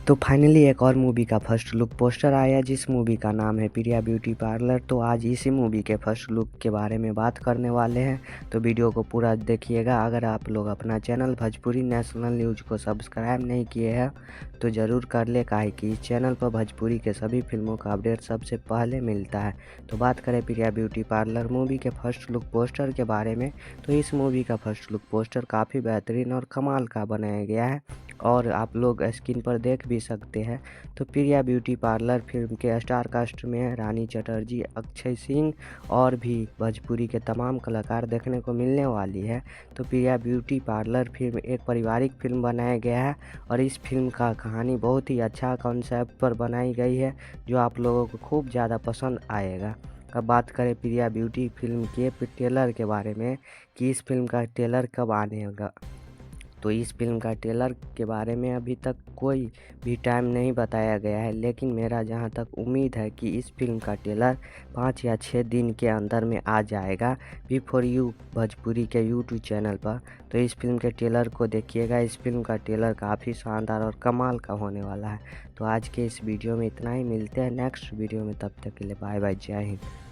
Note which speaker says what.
Speaker 1: तो फाइनली एक और मूवी का फर्स्ट लुक पोस्टर आया जिस मूवी का नाम है प्रिया ब्यूटी पार्लर। तो आज इसी मूवी के फर्स्ट लुक के बारे में बात करने वाले हैं। तो वीडियो को पूरा देखिएगा। अगर आप लोग अपना चैनल भोजपुरी नेशनल न्यूज़ को सब्सक्राइब नहीं किए हैं तो ज़रूर कर ले, काहे कि इस चैनल पर भोजपुरी के सभी फिल्मों का अपडेट सबसे पहले मिलता है। तो बात करें प्रिया ब्यूटी पार्लर मूवी के फर्स्ट लुक पोस्टर के बारे में, तो इस मूवी का फर्स्ट लुक पोस्टर काफ़ी बेहतरीन और कमाल का बनाया गया है और आप लोग स्क्रीन पर देख भी सकते हैं। तो प्रिया ब्यूटी पार्लर फिल्म के स्टार कास्ट में रानी चटर्जी, अक्षय सिंह और भी भोजपुरी के तमाम कलाकार देखने को मिलने वाली है। तो प्रिया ब्यूटी पार्लर फिल्म एक पारिवारिक फिल्म बनाया गया है और इस फिल्म का कहानी बहुत ही अच्छा कॉन्सेप्ट पर बनाई गई है जो आप लोगों को खूब ज़्यादा पसंद आएगा। अब बात करें प्रिया ब्यूटी फिल्म के ट्रेलर के बारे में कि इस फिल्म का ट्रेलर कब आनेगा। तो इस फिल्म का ट्रेलर के बारे में अभी तक कोई भी टाइम नहीं बताया गया है, लेकिन मेरा जहां तक उम्मीद है कि इस फिल्म का ट्रेलर 5 या 6 दिन के अंदर में आ जाएगा V4U भोजपुरी के यूट्यूब चैनल पर। तो इस फिल्म के ट्रेलर को देखिएगा। इस फिल्म का ट्रेलर काफ़ी शानदार और कमाल का होने वाला है। तो आज के इस वीडियो में इतना ही, मिलते हैं नेक्स्ट वीडियो में, तब तक के लिए बाय बाय, जय हिंद।